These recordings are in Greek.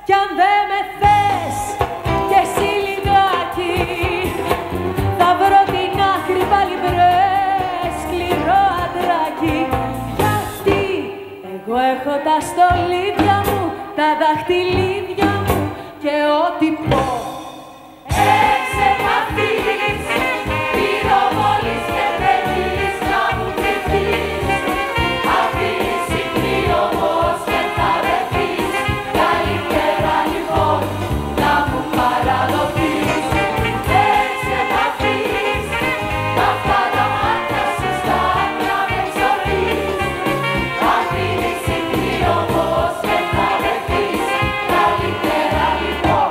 κι αν δεν με θες κι εσύ λιγάκι, θα βρω την άκρη πάλι βρε σκληρό αντράκι. Γιατί εγώ έχω τα στολίδια μου, τα δαχτυλίδια μου και ό,τι πω εξεπαθείς, πυροβολείς και θέλεις να μου κρυφτείς. Αφήνεις συχνή όμως και θα βρεθείς, καλύτερα λοιπόν να μου παραδοθείς. Εξεπαθείς, τα αυτά τα μάτια σου στα άκρα με ξορείς. Αφήνεις συχνή όμως και θα βρεθείς, καλύτερα λοιπόν.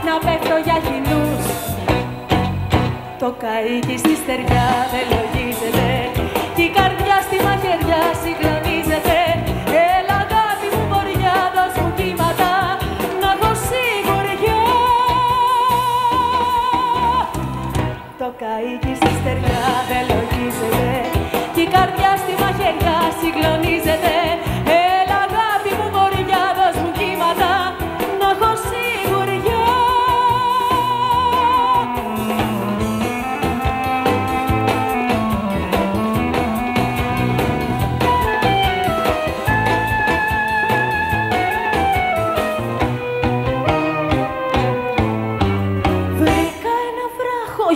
Να πέφτω για κοινούς. Το καΐκι στη στεριά δεν λογίζεται κι η καρδιά στη μαχαιριά συγκλονίζεται. Έλα αγάπη μου μωριά, δώσ' μου κύματα να έχω σιγουριά. Το καΐκι στη στεριά δεν λογίζεται κι η καρδιά στη μαχαιριά συγκλονίζεται. Έλα αγάπη μου μωριά, δώσ' μου κύματα να έχω σιγουριά.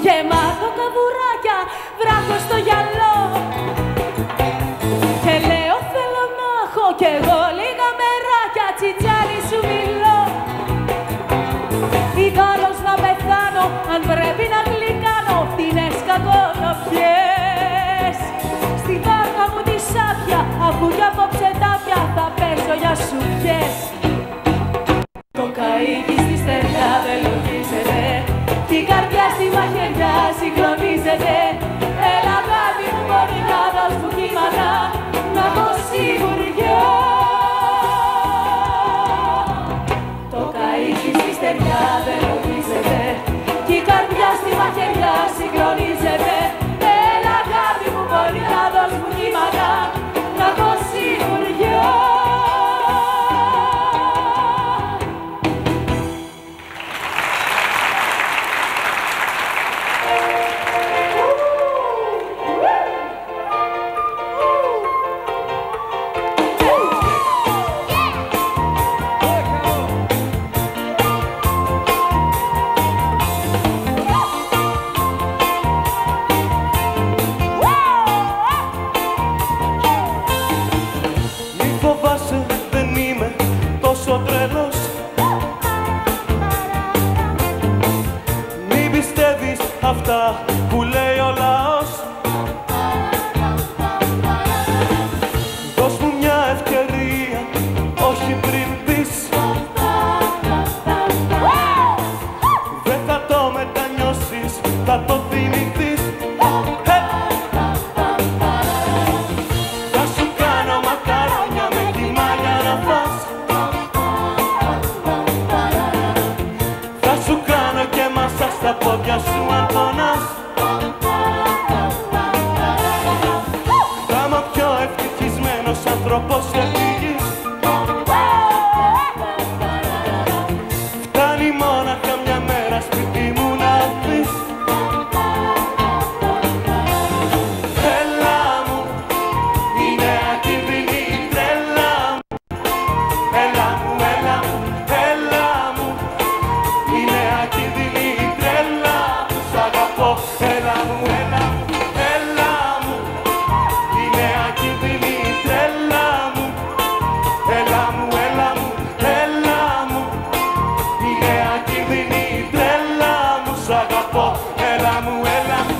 Γεμάτο καβουράκια, βράχο στο γυαλό. Και λέω θέλω να έχω κι εγώ λίγα μεράκια, τσιτσάρι σου μιλώ. Ιδάλλως να πεθάνω, αν πρέπει να γλυκάνω φτηνές κακονοφιές. Στη βάρκα μου τη σάπια, αφού κι απόψε τάπια θα πέσω για σουπιές. Το καΐκι στη στεριά δεν λογίζεται κι η καρδιά στη μαχαιριά συγκλονίζεται. Έλα αγάπη μου μωριά, δώσ' μου κύματα να έχω σιγουριά. Το καΐκι στη στεριά δεν λογίζεται κι η καρδιά στη μαχαιριά συγκλονίζεται. Έλα αγάπη μου μωριά, δώσ' μου κύματα να έχω σιγουριά. Θα σου κάνω μακαρόνια με τη μάγια να φας. Θα σου κάνω και μασά στα πόδια σου αν πονάς. Θα είμαι ο πιο ευτυχισμένος άνθρωπος επί γης. Φτάνει μόναχα μια μέρα σπίτι μου να πεις. Έλα μου, η νέα κίνδυνη τρέλα μου. Έλα μου, έλα μου, έλα μου, η νέα κίνδυνη τρέλα μου. Σ' αγαπώ, έλα μου, έλα μου, έλα μου, η νέα κίνδυνη τρέλα μου. Έλα μου, έλα μου, έλα μου, η νέα κίνδυνη τρέλα μου. Σ' αγαπώ, έλα μου, έλα μου.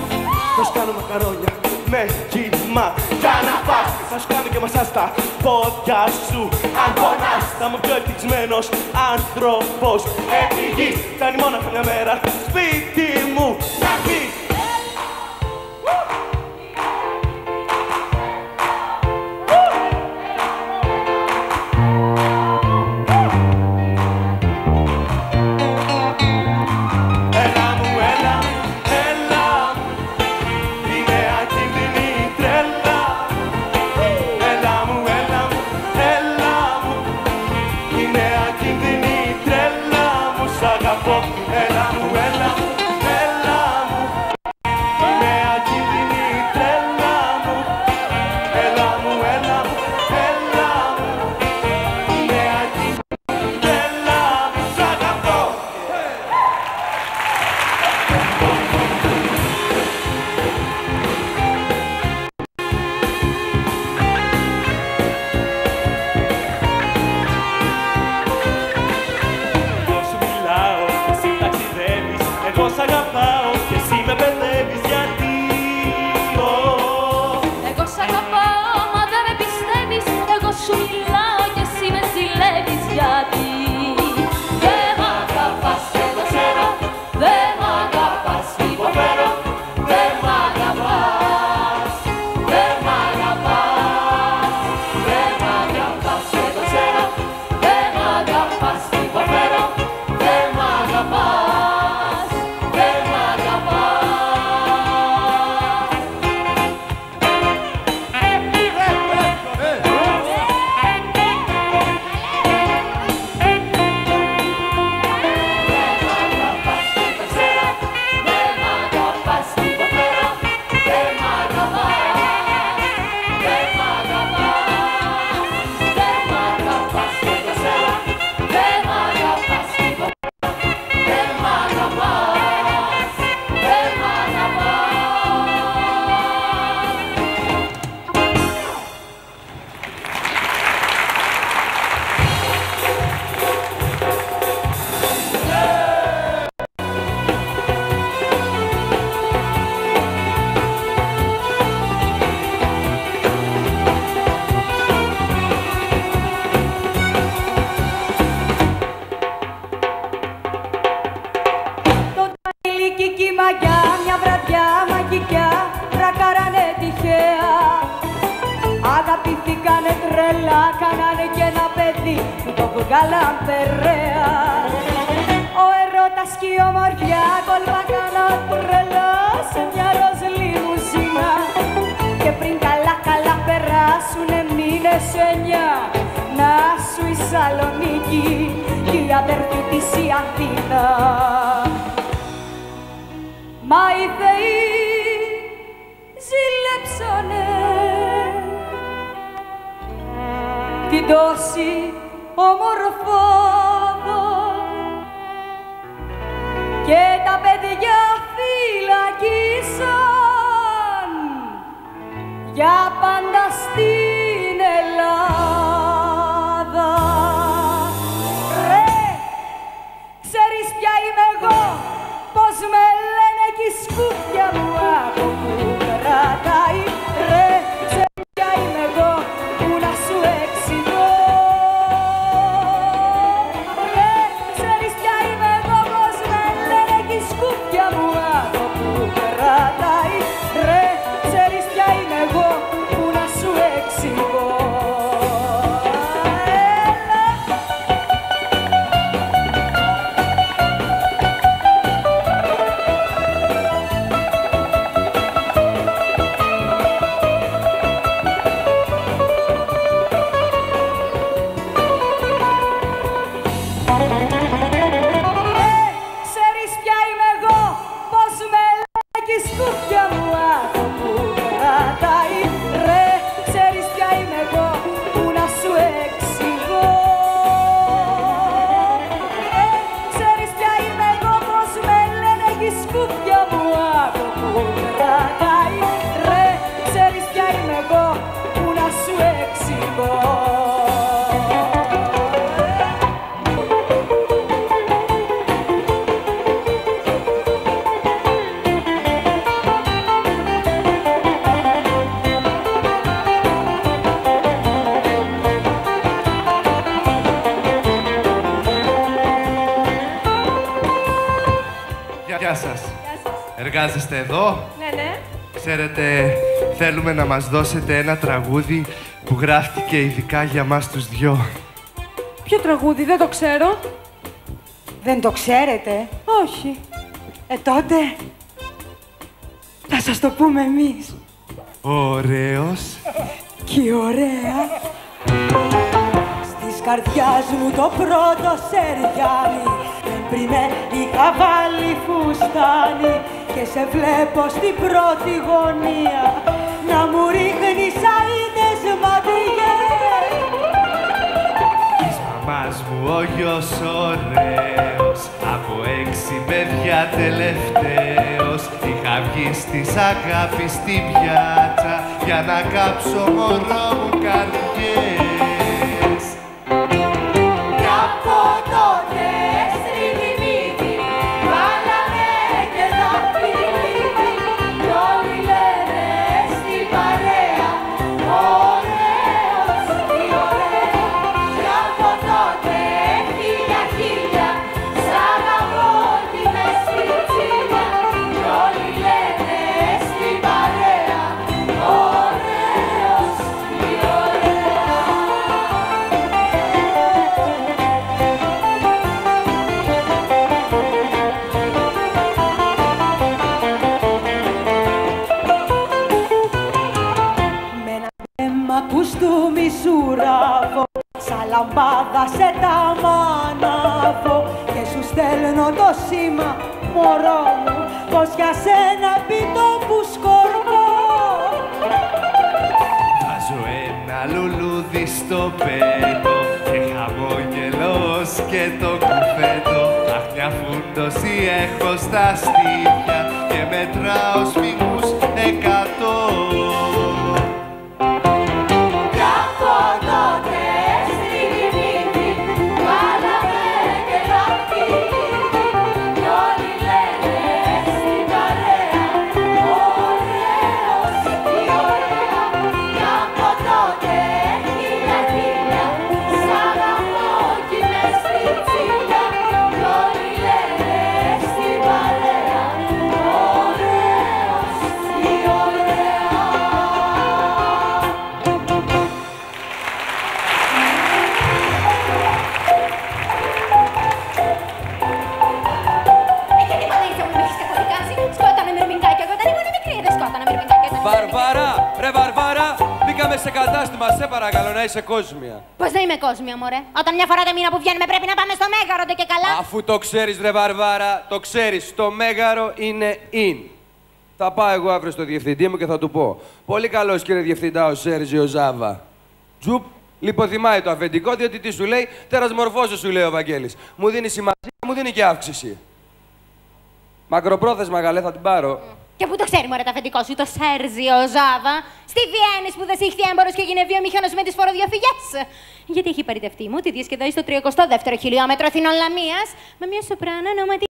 Θα σου κάνω μακαρόνια με κύμα για να φας. Θα σου κάνω και μασά στα πόδια σου αν πονάς. Θα είμαι ο πιο ευτυχισμένος άνθρωπος επί γης. Φτάνει μόναχα μια μέρα σπίτι μου να πεις. Έλα μου, έλα μου, έλα μου, η νέα κίνδυνη τρέλα μου. Έλα μου, έλα μου, έλα μου, η νέα κίνδυνη τρέλα μου. Σ' αγαπώ, έλα μου, έλα μου, έλα μου, η νέα κίνδυνη τρέλα μου. Έλα μου, έλα μου, έλα μου, η νέα κίνδυνη τρέλα μου. Σ' αγαπώ. Εγώ σου μιλάω και εσύ ταξιδεύεις. Εγώ σ' αγαπάω και εσύ με μπερδεύεις. Γιατί Εγώ σ' αγαπάω, μα δεν με πιστεύεις. Εγώ σου μιλάω και εσύ με ζηλεύεις. Γιατί δεν μ' αγαπάς, εγώ ξέρω. Δεν μ' αγαπάς, υποφέρω. Δεν μ' αγαπάς, δεν μ' αγαπάς. Δεν μ' αγαπάς, εγώ ξέρω. Δεν μ' αγαπάς, υποφέρω. Δεν μ' αγαπάς, δεν μ' αγαπάς. Μαγιά, μια βραδιά μαγικιά, τρακάρανε τυχαία. Αγαπηθήκανε τρελά, κάνανε κι ένα παιδί, του το βγάλαν περαία. Ο έρωτας κι η ομορφιά κολπάκανα τρελά σε μια ροζ λιμουζίνα. Και πριν καλά περάσουνε μήνες 9, να σου η Σαλονίκη κι η αδερφή της η Αθήνα. Μα οι θεοί ζήλεψανε την τόση ομορφάδα και τα παιδιά φυλακίσαν για πάντα στην Ελλάδα. Ρε, ξέρεις ποια είμαι εγώ, πως με λένε κι η σκούφια μου από που κρατάει. Ρε, ξέρεις ποια είμαι εγώ, που να σου εξηγώ. Ρε, ξέρεις ποια είμαι εγώ, πως με λένε κι η σκούφια μου από που κρατάει. Ρε, ξέρεις ποια είμαι εγώ. σας. Γεια σας. Εργάζεστε εδώ? Ναι, ναι. Ξέρετε, θέλουμε να μας δώσετε ένα τραγούδι που γράφτηκε ειδικά για μας τους δυο. Ποιο τραγούδι, δεν το ξέρω. Δεν το ξέρετε? Όχι. Τότε θα σας το πούμε εμείς. Ωραίος. Και ωραία. Στις καρδιάς μου το πρώτο σεριάνι, πριν με είχα βάλει φουστάνι και σε βλέπω στην πρώτη γωνία να μου ρίχνεις αΐτες ματιές. Της μαμάς μου ο γιος ωραίος, από 6 παιδιά τελευταίος. Είχα βγει στις αγάπης στην πιάτσα για να κάψω μωρό μου καρδιές. Κι από τότε στριμμύδι βάλαμε και δαχτυλίδι κι όλοι λένε στην παρέα ωραίος, τι ωραία. Κι από τότε χίλια σ' αγαπώ κι είμαι στην τσίλια κι όλοι λένε στην παρέα ωραίος, τι ωραία. Με ένα αίμα κουστούμι σου ράβω, σαν λαμπάδα σε τα μανάβω και σου στέλνω το σήμα, μωρό μου, πως για σένα πιτό που σκορπώ. Βάζω ένα λουλούδι στο πέτο και χαμόγελος και το κουφέτο. Αχ, μια φούντωση έχω στα στήθια και μετράω σφιγμούς 100. Κι από τότε στριμμύδι βάλαμε και δαχτυλίδι κι όλοι λένε στην παρέα ωραίος, τι ωραία. Κι από τότε χίλια σ' αγαπώ κι είμαι στην τσίλια κι όλοι λένε στην παρέα ωραίος, τι ωραία. Γιατί μαλίτσα μου με έχεις καταδικάσει, σκόταμε μυρμηγκάκια εγώ όταν ήμουν μικρή, δεν σκόταμε μυρμηγκάκια όταν ήμουν μικρή. Βαρβάρα! Ρε Βαρβάρα! Μπήκαμε σε κατάστημα, σε παρακαλώ να είσαι κόσμια. Πώς δεν είμαι κόσμια, μωρέ. Όταν μια φορά το μήνα που βγαίνουμε πρέπει να πάμε στο Μέγαρο, ντε και καλά. Αφού το ξέρεις ρε Βαρβάρα, το ξέρεις, το Μέγαρο είναι in. Θα πάω εγώ αύριο στο διευθυντή μου και θα του πω. Πολύ καλός κύριε διευθυντά ο Σέρζιο Ζάβα. Τζουπ, λιποθυμάει το αφεντικό, διότι τι σου λέει, τέρας μορφώσου σου λέει ο Βαγγέλης. Μου δίνει σημασία, μου δίνει και αύξηση. Μακροπρόθεσμα καλέ, θα την πάρω. Και πού το ξέρει, μωρέ, το αφεντικό σου, το Σέρζιο Ζάβα. Στη Βιέννη που δεν σήχθη έμπορος και έγινε βιομηχανός με τις φοροδιαφυγές. Γιατί έχει παρητευτεί μου, τη διασκεδάζει στο 32ο χιλιόμετρο Αθηνών Λαμίας με μια σοπράνο ονόματι